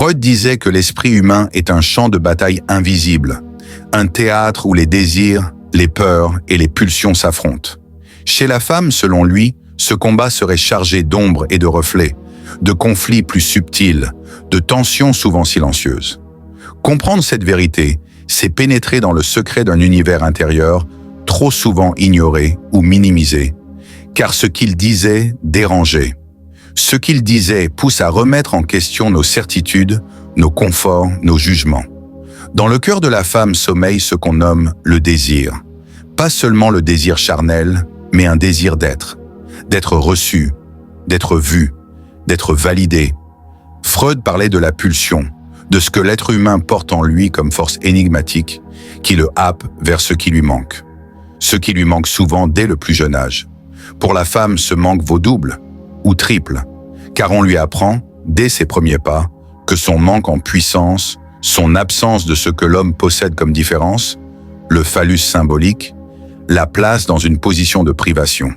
Freud disait que l'esprit humain est un champ de bataille invisible, un théâtre où les désirs, les peurs et les pulsions s'affrontent. Chez la femme, selon lui, ce combat serait chargé d'ombres et de reflets, de conflits plus subtils, de tensions souvent silencieuses. Comprendre cette vérité, c'est pénétrer dans le secret d'un univers intérieur trop souvent ignoré ou minimisé, car ce qu'il disait dérangeait. Ce qu'il disait pousse à remettre en question nos certitudes, nos conforts, nos jugements. Dans le cœur de la femme sommeille ce qu'on nomme le désir. Pas seulement le désir charnel, mais un désir d'être reçu, d'être vu, d'être validé. Freud parlait de la pulsion, de ce que l'être humain porte en lui comme force énigmatique, qui le happe vers ce qui lui manque. Ce qui lui manque souvent dès le plus jeune âge. Pour la femme, ce manque vaut double ou triple, car on lui apprend, dès ses premiers pas, que son manque en puissance, son absence de ce que l'homme possède comme différence, le phallus symbolique, la place dans une position de privation.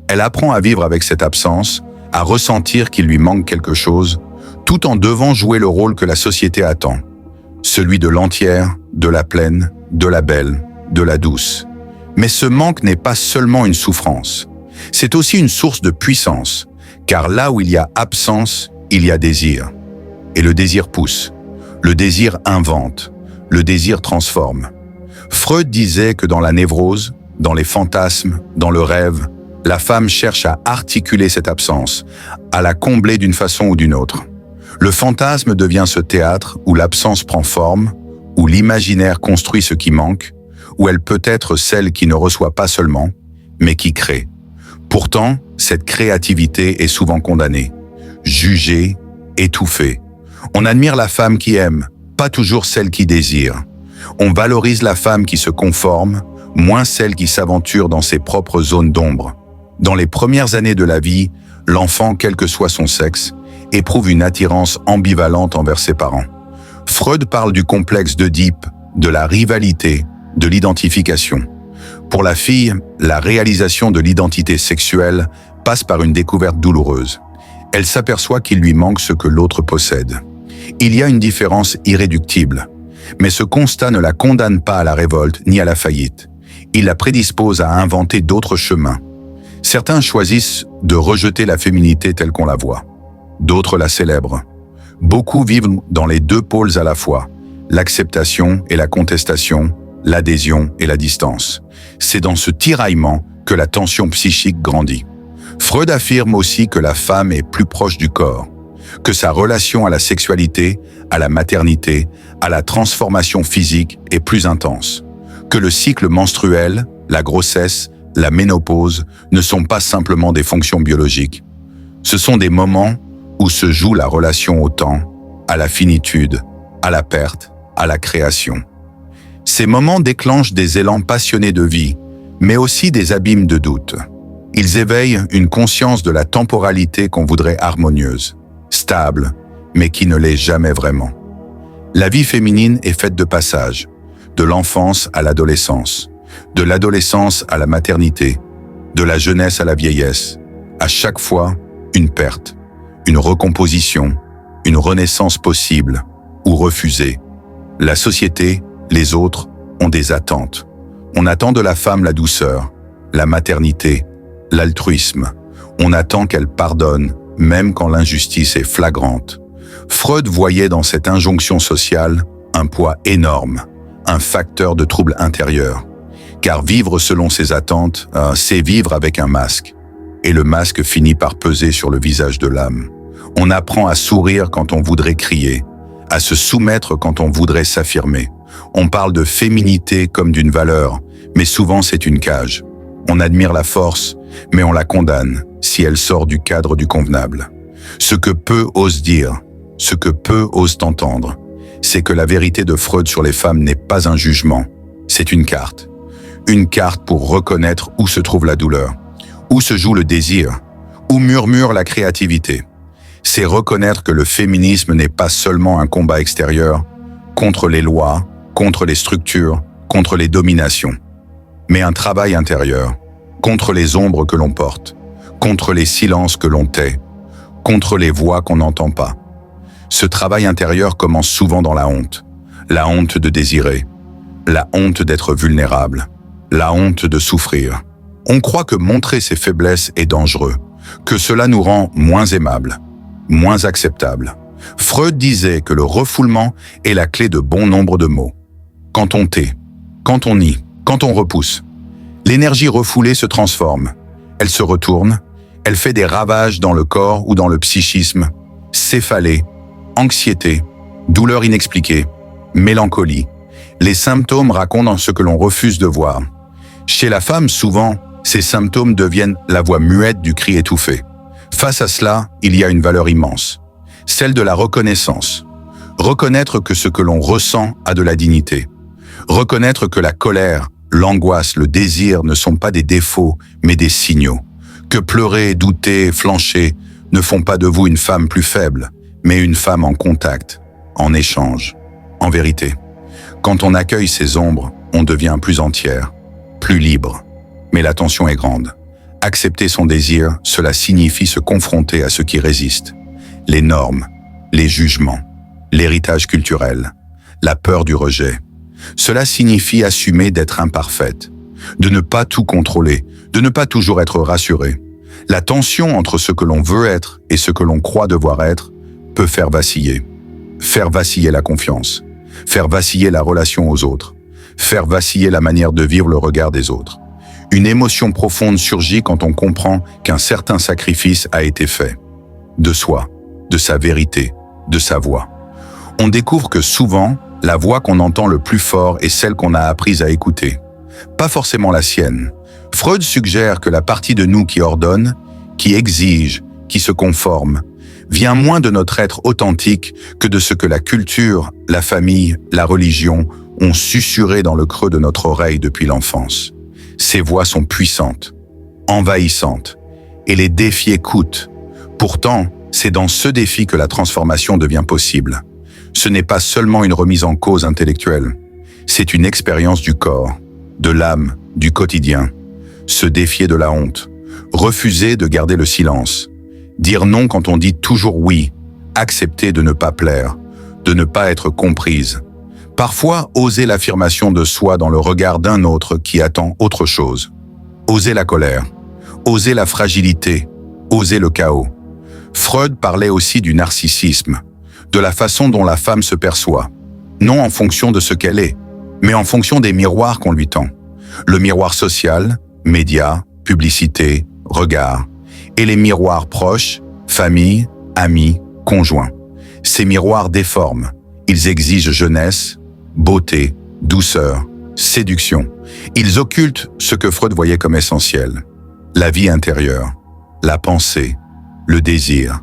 Elle apprend à vivre avec cette absence, à ressentir qu'il lui manque quelque chose, tout en devant jouer le rôle que la société attend, celui de l'entière, de la pleine, de la belle, de la douce. Mais ce manque n'est pas seulement une souffrance, c'est aussi une source de puissance, car là où il y a absence, il y a désir. Et le désir pousse, le désir invente, le désir transforme. Freud disait que dans la névrose, dans les fantasmes, dans le rêve, la femme cherche à articuler cette absence, à la combler d'une façon ou d'une autre. Le fantasme devient ce théâtre où l'absence prend forme, où l'imaginaire construit ce qui manque, où elle peut être celle qui ne reçoit pas seulement, mais qui crée. Pourtant, cette créativité est souvent condamnée, jugée, étouffée. On admire la femme qui aime, pas toujours celle qui désire. On valorise la femme qui se conforme, moins celle qui s'aventure dans ses propres zones d'ombre. Dans les premières années de la vie, l'enfant, quel que soit son sexe, éprouve une attirance ambivalente envers ses parents. Freud parle du complexe d'Oedipe, de la rivalité, de l'identification. Pour la fille, la réalisation de l'identité sexuelle passe par une découverte douloureuse. Elle s'aperçoit qu'il lui manque ce que l'autre possède. Il y a une différence irréductible, mais ce constat ne la condamne pas à la révolte ni à la faillite. Il la prédispose à inventer d'autres chemins. Certains choisissent de rejeter la féminité telle qu'on la voit. D'autres la célèbrent. Beaucoup vivent dans les deux pôles à la fois, l'acceptation et la contestation, l'adhésion et la distance. C'est dans ce tiraillement que la tension psychique grandit. Freud affirme aussi que la femme est plus proche du corps, que sa relation à la sexualité, à la maternité, à la transformation physique est plus intense, que le cycle menstruel, la grossesse, la ménopause ne sont pas simplement des fonctions biologiques. Ce sont des moments où se joue la relation au temps, à la finitude, à la perte, à la création. Ces moments déclenchent des élans passionnés de vie, mais aussi des abîmes de doute. Ils éveillent une conscience de la temporalité qu'on voudrait harmonieuse, stable, mais qui ne l'est jamais vraiment. La vie féminine est faite de passages, de l'enfance à l'adolescence, de l'adolescence à la maternité, de la jeunesse à la vieillesse. À chaque fois, une perte, une recomposition, une renaissance possible ou refusée. La société, les autres, ont des attentes. On attend de la femme la douceur, la maternité, l'altruisme. On attend qu'elle pardonne, même quand l'injustice est flagrante. Freud voyait dans cette injonction sociale un poids énorme, un facteur de trouble intérieur. Car vivre selon ses attentes, c'est vivre avec un masque. Et le masque finit par peser sur le visage de l'âme. On apprend à sourire quand on voudrait crier, à se soumettre quand on voudrait s'affirmer. On parle de féminité comme d'une valeur, mais souvent c'est une cage. On admire la force, mais on la condamne si elle sort du cadre du convenable. Ce que peu osent dire, ce que peu osent entendre, c'est que la vérité de Freud sur les femmes n'est pas un jugement, c'est une carte. Une carte pour reconnaître où se trouve la douleur, où se joue le désir, où murmure la créativité. C'est reconnaître que le féminisme n'est pas seulement un combat extérieur contre les lois, contre les structures, contre les dominations, mais un travail intérieur, contre les ombres que l'on porte, contre les silences que l'on tait, contre les voix qu'on n'entend pas. Ce travail intérieur commence souvent dans la honte de désirer, la honte d'être vulnérable, la honte de souffrir. On croit que montrer ses faiblesses est dangereux, que cela nous rend moins aimables, moins acceptables. Freud disait que le refoulement est la clé de bon nombre de maux. Quand on tait, quand on nie, quand on repousse, l'énergie refoulée se transforme. Elle se retourne, elle fait des ravages dans le corps ou dans le psychisme, céphalée, anxiété, douleur inexpliquée, mélancolie. Les symptômes racontent ce que l'on refuse de voir. Chez la femme, souvent, ces symptômes deviennent la voix muette du cri étouffé. Face à cela, il y a une valeur immense, celle de la reconnaissance. Reconnaître que ce que l'on ressent a de la dignité. Reconnaître que la colère, l'angoisse, le désir ne sont pas des défauts, mais des signaux. Que pleurer, douter, flancher ne font pas de vous une femme plus faible, mais une femme en contact, en échange. En vérité, quand on accueille ces ombres, on devient plus entière, plus libre. Mais la tension est grande. Accepter son désir, cela signifie se confronter à ce qui résiste. Les normes, les jugements, l'héritage culturel, la peur du rejet. Cela signifie assumer d'être imparfaite, de ne pas tout contrôler, de ne pas toujours être rassurée. La tension entre ce que l'on veut être et ce que l'on croit devoir être peut faire vaciller la confiance, faire vaciller la relation aux autres, faire vaciller la manière de vivre le regard des autres. Une émotion profonde surgit quand on comprend qu'un certain sacrifice a été fait. De soi, de sa vérité, de sa voix. On découvre que souvent, la voix qu'on entend le plus fort est celle qu'on a apprise à écouter. Pas forcément la sienne. Freud suggère que la partie de nous qui ordonne, qui exige, qui se conforme, vient moins de notre être authentique que de ce que la culture, la famille, la religion ont susurré dans le creux de notre oreille depuis l'enfance. Ces voix sont puissantes, envahissantes, et les défier coûte. Pourtant, c'est dans ce défi que la transformation devient possible. Ce n'est pas seulement une remise en cause intellectuelle, c'est une expérience du corps, de l'âme, du quotidien. Se défier de la honte, refuser de garder le silence, dire non quand on dit toujours oui, accepter de ne pas plaire, de ne pas être comprise. Parfois, oser l'affirmation de soi dans le regard d'un autre qui attend autre chose. Oser la colère, oser la fragilité, oser le chaos. Freud parlait aussi du narcissisme, de la façon dont la femme se perçoit, non en fonction de ce qu'elle est, mais en fonction des miroirs qu'on lui tend. Le miroir social, médias, publicité, regard, et les miroirs proches, famille, amis, conjoints. Ces miroirs déforment, ils exigent jeunesse, beauté, douceur, séduction. Ils occultent ce que Freud voyait comme essentiel. La vie intérieure, la pensée, le désir,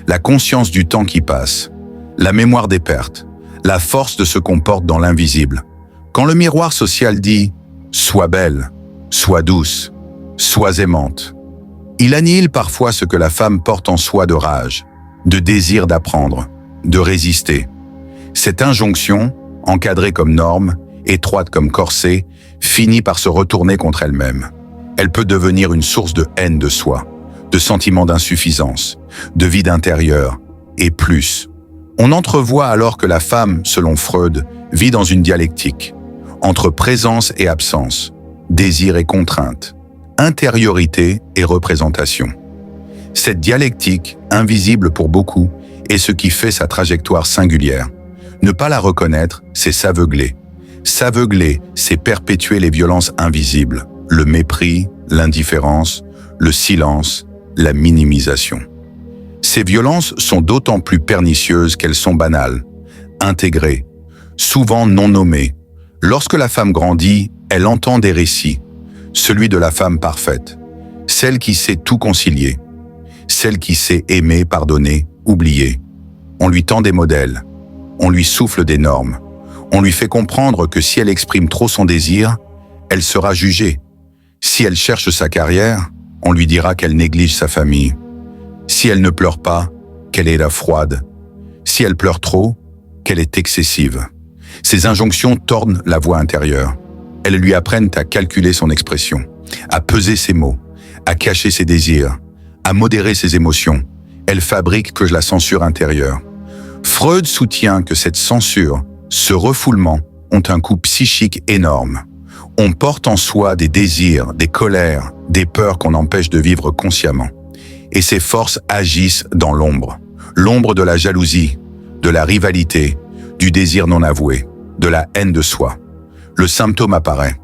la conscience du temps qui passe, la mémoire des pertes, la force de ce qu'on porte dans l'invisible. Quand le miroir social dit « sois belle »,« sois douce »,« sois aimante », il annihile parfois ce que la femme porte en soi de rage, de désir d'apprendre, de résister. Cette injonction, encadrée comme norme, étroite comme corset, finit par se retourner contre elle-même. Elle peut devenir une source de haine de soi, de sentiment d'insuffisance, de vide intérieur, et plus. On entrevoit alors que la femme, selon Freud, vit dans une dialectique, entre présence et absence, désir et contrainte, intériorité et représentation. Cette dialectique, invisible pour beaucoup, est ce qui fait sa trajectoire singulière. Ne pas la reconnaître, c'est s'aveugler. S'aveugler, c'est perpétuer les violences invisibles, le mépris, l'indifférence, le silence, la minimisation. Ces violences sont d'autant plus pernicieuses qu'elles sont banales, intégrées, souvent non nommées. Lorsque la femme grandit, elle entend des récits, celui de la femme parfaite, celle qui sait tout concilier, celle qui sait aimer, pardonner, oublier. On lui tend des modèles, on lui souffle des normes, on lui fait comprendre que si elle exprime trop son désir, elle sera jugée. Si elle cherche sa carrière, on lui dira qu'elle néglige sa famille. Si elle ne pleure pas, qu'elle est la froide. Si elle pleure trop, qu'elle est excessive. Ces injonctions tordent la voix intérieure. Elles lui apprennent à calculer son expression, à peser ses mots, à cacher ses désirs, à modérer ses émotions. Elles fabriquent que la censure intérieure. Freud soutient que cette censure, ce refoulement, ont un coût psychique énorme. On porte en soi des désirs, des colères, des peurs qu'on empêche de vivre consciemment. Et ces forces agissent dans l'ombre. L'ombre de la jalousie, de la rivalité, du désir non avoué, de la haine de soi. Le symptôme apparaît.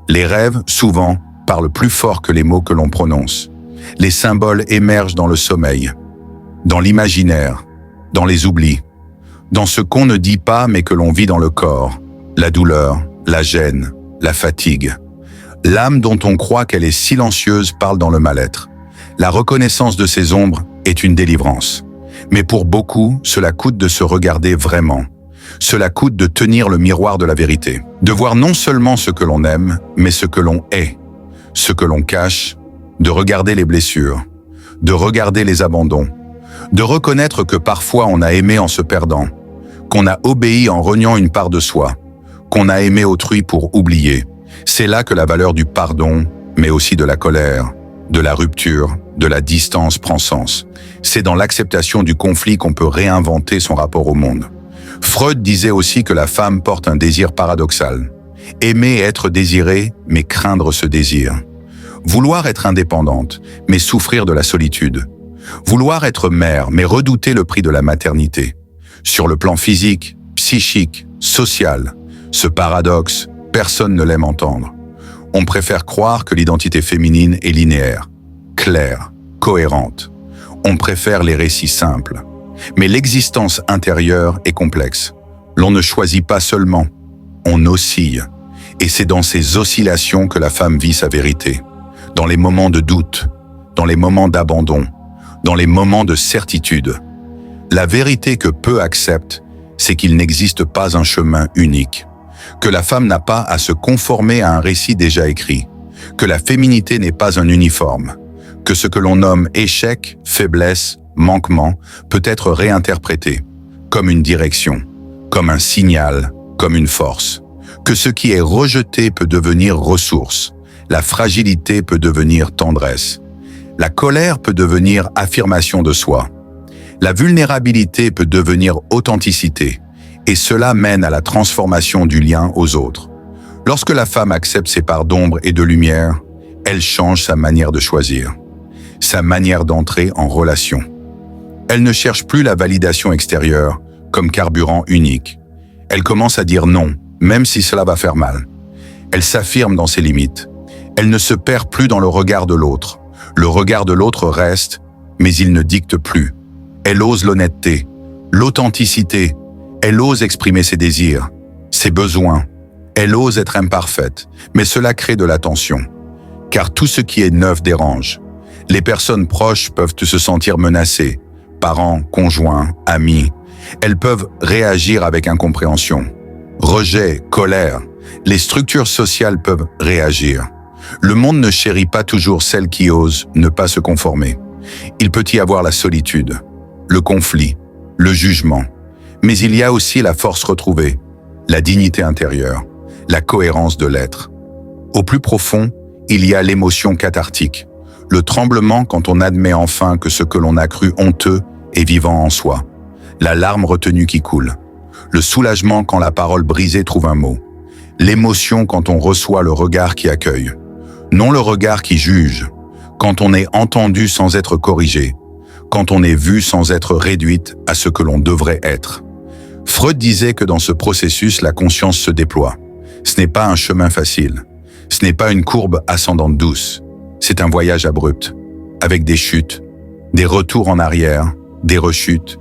Les rêves, souvent, parlent plus fort que les mots que l'on prononce. Les symboles émergent dans le sommeil, dans l'imaginaire, dans les oublis, dans ce qu'on ne dit pas mais que l'on vit dans le corps, la douleur, la gêne, la fatigue. L'âme dont on croit qu'elle est silencieuse parle dans le mal-être. La reconnaissance de ces ombres est une délivrance. Mais pour beaucoup, cela coûte de se regarder vraiment. Cela coûte de tenir le miroir de la vérité. De voir non seulement ce que l'on aime, mais ce que l'on est. Ce que l'on cache, de regarder les blessures, de regarder les abandons, de reconnaître que parfois on a aimé en se perdant, qu'on a obéi en reniant une part de soi, qu'on a aimé autrui pour oublier. C'est là que la valeur du pardon, mais aussi de la colère, de la rupture, de la distance prend sens. C'est dans l'acceptation du conflit qu'on peut réinventer son rapport au monde. Freud disait aussi que la femme porte un désir paradoxal. Aimer être désirée, mais craindre ce désir. Vouloir être indépendante, mais souffrir de la solitude. Vouloir être mère, mais redouter le prix de la maternité. Sur le plan physique, psychique, social, ce paradoxe, personne ne l'aime entendre. On préfère croire que l'identité féminine est linéaire, claire, cohérente. On préfère les récits simples. Mais l'existence intérieure est complexe. L'on ne choisit pas seulement, on oscille. Et c'est dans ces oscillations que la femme vit sa vérité. Dans les moments de doute, dans les moments d'abandon, dans les moments de certitude. La vérité que peu acceptent, c'est qu'il n'existe pas un chemin unique. Que la femme n'a pas à se conformer à un récit déjà écrit. Que la féminité n'est pas un uniforme. Que ce que l'on nomme échec, faiblesse, manquement peut être réinterprété comme une direction, comme un signal, comme une force. Que ce qui est rejeté peut devenir ressource. La fragilité peut devenir tendresse. La colère peut devenir affirmation de soi. La vulnérabilité peut devenir authenticité. Et cela mène à la transformation du lien aux autres. Lorsque la femme accepte ses parts d'ombre et de lumière, elle change sa manière de choisir, sa manière d'entrer en relation. Elle ne cherche plus la validation extérieure comme carburant unique. Elle commence à dire non, même si cela va faire mal. Elle s'affirme dans ses limites. Elle ne se perd plus dans le regard de l'autre. Le regard de l'autre reste, mais il ne dicte plus. Elle ose l'honnêteté, l'authenticité. Elle ose exprimer ses désirs, ses besoins. Elle ose être imparfaite, mais cela crée de la tension. Car tout ce qui est neuf dérange. Les personnes proches peuvent se sentir menacées. Parents, conjoints, amis. Elles peuvent réagir avec incompréhension. Rejet, colère. Les structures sociales peuvent réagir. Le monde ne chérit pas toujours celles qui osent ne pas se conformer. Il peut y avoir la solitude, le conflit, le jugement. Mais il y a aussi la force retrouvée, la dignité intérieure, la cohérence de l'être. Au plus profond, il y a l'émotion cathartique, le tremblement quand on admet enfin que ce que l'on a cru honteux est vivant en soi, la larme retenue qui coule, le soulagement quand la parole brisée trouve un mot, l'émotion quand on reçoit le regard qui accueille, non le regard qui juge, quand on est entendu sans être corrigé, quand on est vu sans être réduite à ce que l'on devrait être. Freud disait que dans ce processus, la conscience se déploie. Ce n'est pas un chemin facile. Ce n'est pas une courbe ascendante douce. C'est un voyage abrupt, avec des chutes, des retours en arrière, des rechutes.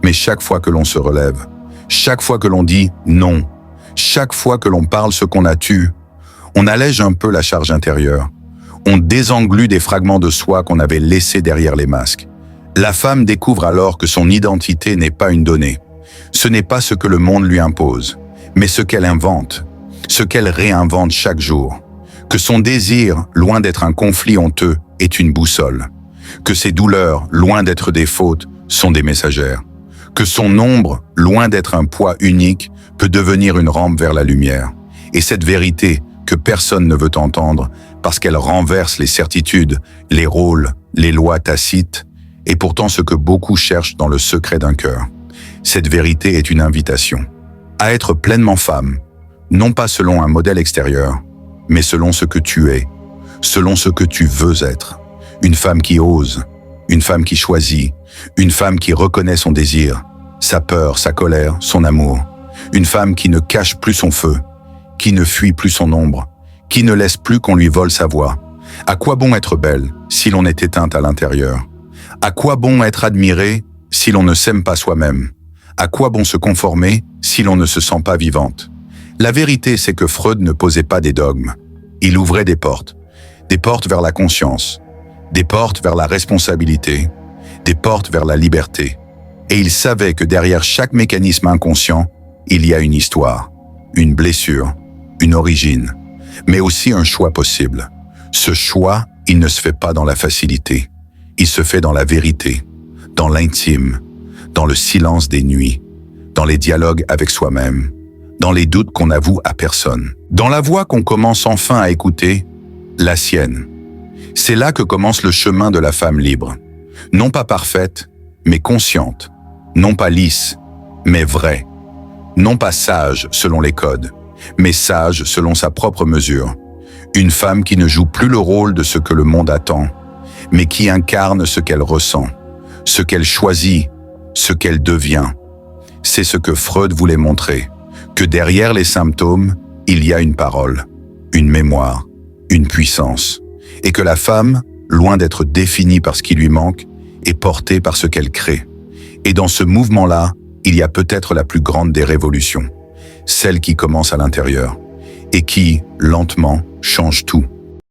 Mais chaque fois que l'on se relève, chaque fois que l'on dit non, chaque fois que l'on parle ce qu'on a tué, on allège un peu la charge intérieure. On désenglue des fragments de soi qu'on avait laissés derrière les masques. La femme découvre alors que son identité n'est pas une donnée. Ce n'est pas ce que le monde lui impose, mais ce qu'elle invente, ce qu'elle réinvente chaque jour. Que son désir, loin d'être un conflit honteux, est une boussole. Que ses douleurs, loin d'être des fautes, sont des messagères. Que son ombre, loin d'être un poids unique, peut devenir une rampe vers la lumière. Et cette vérité que personne ne veut entendre, parce qu'elle renverse les certitudes, les rôles, les lois tacites, est pourtant ce que beaucoup cherchent dans le secret d'un cœur. Cette vérité est une invitation à être pleinement femme, non pas selon un modèle extérieur, mais selon ce que tu es, selon ce que tu veux être. Une femme qui ose, une femme qui choisit, une femme qui reconnaît son désir, sa peur, sa colère, son amour. Une femme qui ne cache plus son feu, qui ne fuit plus son ombre, qui ne laisse plus qu'on lui vole sa voix. À quoi bon être belle si l'on est éteinte à l'intérieur? À quoi bon être admirée si l'on ne s'aime pas soi-même? À quoi bon se conformer si l'on ne se sent pas vivante? La vérité, c'est que Freud ne posait pas des dogmes. Il ouvrait des portes vers la conscience, des portes vers la responsabilité, des portes vers la liberté. Et il savait que derrière chaque mécanisme inconscient, il y a une histoire, une blessure, une origine, mais aussi un choix possible. Ce choix, il ne se fait pas dans la facilité. Il se fait dans la vérité, dans l'intime, dans le silence des nuits, dans les dialogues avec soi-même, dans les doutes qu'on avoue à personne, dans la voix qu'on commence enfin à écouter, la sienne. C'est là que commence le chemin de la femme libre. Non pas parfaite, mais consciente. Non pas lisse, mais vraie. Non pas sage selon les codes, mais sage selon sa propre mesure. Une femme qui ne joue plus le rôle de ce que le monde attend, mais qui incarne ce qu'elle ressent, ce qu'elle choisit, ce qu'elle devient. C'est ce que Freud voulait montrer, que derrière les symptômes, il y a une parole, une mémoire, une puissance, et que la femme, loin d'être définie par ce qui lui manque, est portée par ce qu'elle crée. Et dans ce mouvement-là, il y a peut-être la plus grande des révolutions, celle qui commence à l'intérieur, et qui, lentement, change tout.